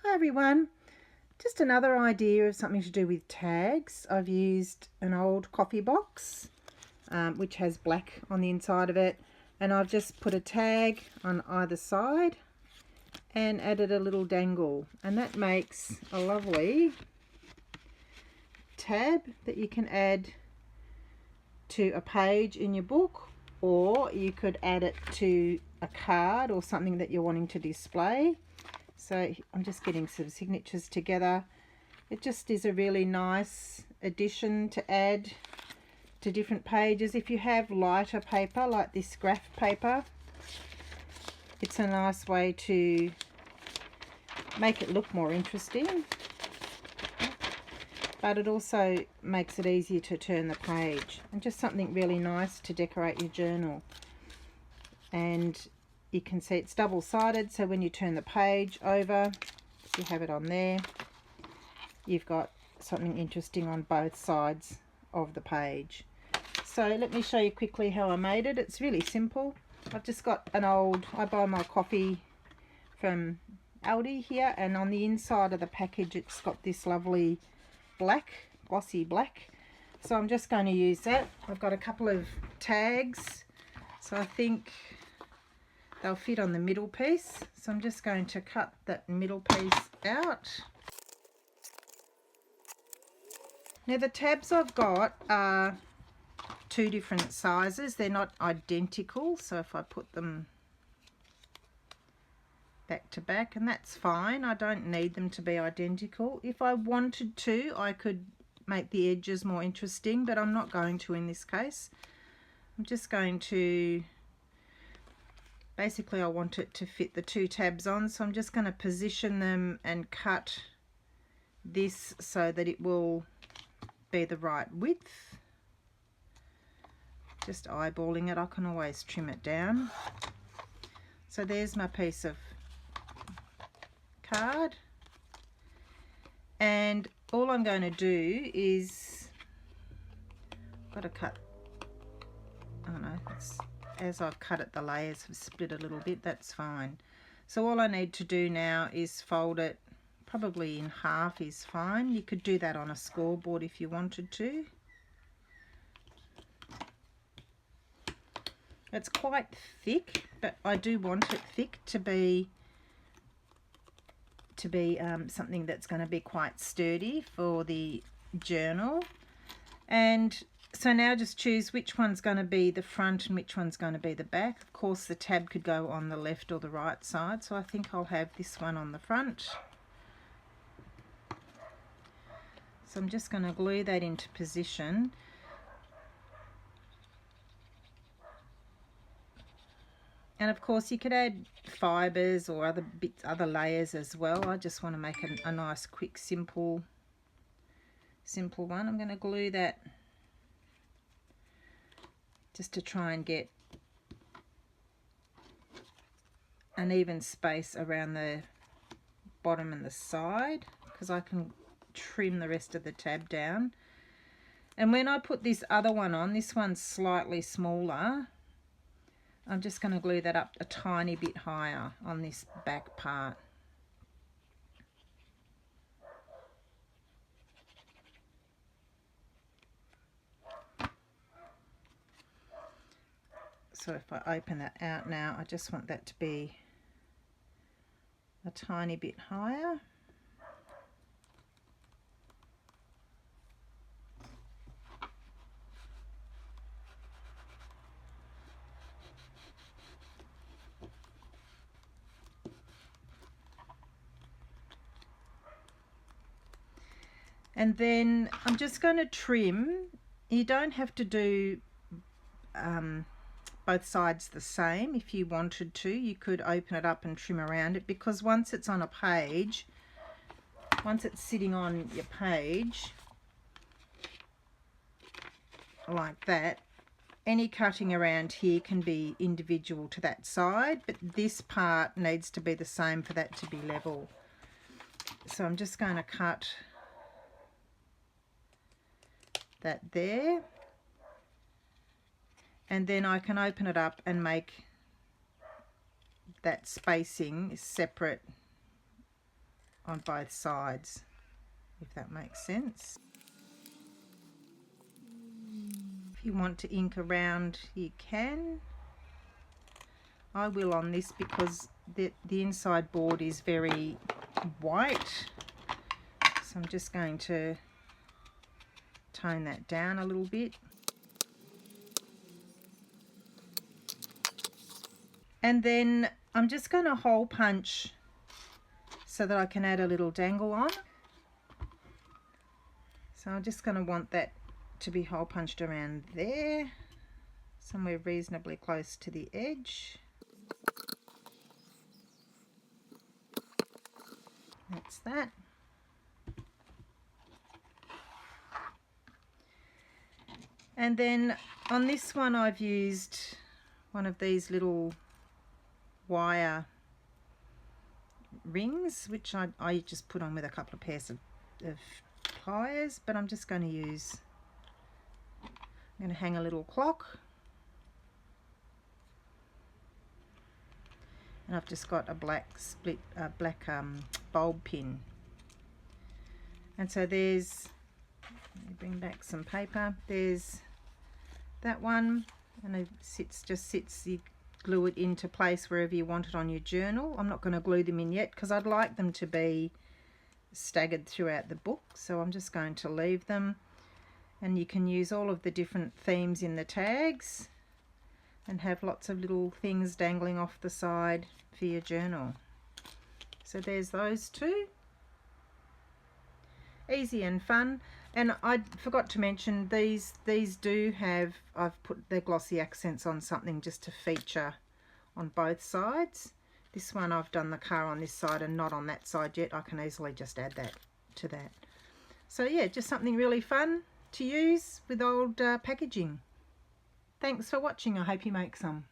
Hi everyone, just another idea of something to do with tags. I've used an old coffee box which has black on the inside of it, and I've just put a tag on either side and added a little dangle, and that makes a lovely tab that you can add to a page in your book, or you could add it to a card or something that you're wanting to display. So I'm just getting some signatures together. It just is a really nice addition to add to different pages. If you have lighter paper like this graph paper, it's a nice way to make it look more interesting, but it also makes it easier to turn the page, and just something really nice to decorate your journal. And you can see it's double-sided, so when you turn the page over, you have it on there, you've got something interesting on both sides of the page. So let me show you quickly how I made it. It's really simple. I've just got an old, I buy my coffee from Aldi here, and on the inside of the package it's got this lovely black, glossy black. So I'm just going to use that. I've got a couple of tags, so I think they'll fit on the middle piece. So I'm just going to cut that middle piece out. Now the tabs I've got are two different sizes. They're not identical, so if I put them back to back, and that's fine, I don't need them to be identical. If I wanted to, I could make the edges more interesting, but I'm not going to in this case. I'm just going to, basically I want it to fit the two tabs on, so I'm just going to position them and cut this so that it will be the right width. Just eyeballing it, I can always trim it down. So there's my piece of card, and all I'm going to do is, I've got to cut, oh no, as I've cut it, the layers have split a little bit. That's fine. So all I need to do now is fold it probably in half is fine. You could do that on a scoreboard if you wanted to. It's quite thick, but I do want it thick to be something that's going to be quite sturdy for the journal. And so now just choose which one's going to be the front and which one's going to be the back. Of course the tab could go on the left or the right side, so I think I'll have this one on the front. So I'm just going to glue that into position. And of course you could add fibres or other bits, other layers as well. I just want to make a nice, quick, simple one. I'm going to glue that just to try and get an even space around the bottom and the side, because I can trim the rest of the tab down. And when I put this other one on, this one's slightly smaller, I'm just going to glue that up a tiny bit higher on this back part. So if I open that out now, I just want that to be a tiny bit higher. And then I'm just going to trim. You don't have to do both sides the same. If you wanted to, you could open it up and trim around it, because once it's on a page, once it's sitting on your page like that, any cutting around here can be individual to that side, but this part needs to be the same for that to be level. So I'm just going to cut that there, and then I can open it up and make that spacing separate on both sides, if that makes sense. If you want to ink around, you can. I will on this because the inside board is very white, so I'm just going to tone that down a little bit. And then I'm just going to hole punch so that I can add a little dangle on. So I'm just going to want that to be hole punched around there, somewhere reasonably close to the edge. That's that. And then on this one I've used one of these little wire rings, which I just put on with a couple of pairs of pliers, but I'm just going to use, I'm going to hang a little clock, and I've just got a black bulb pin. And so there's, let me bring back some paper, there's that one, and it just sits, you glue it into place wherever you want it on your journal. I'm not going to glue them in yet because I'd like them to be staggered throughout the book, so I'm just going to leave them. And you can use all of the different themes in the tags and have lots of little things dangling off the side for your journal. So there's those two. Easy and fun. And I forgot to mention, these do have, I've put the Glossy Accents on something just to feature on both sides. This one I've done the car on this side and not on that side yet. I can easily just add that to that. So yeah, just something really fun to use with old packaging. Thanks for watching. I hope you make some.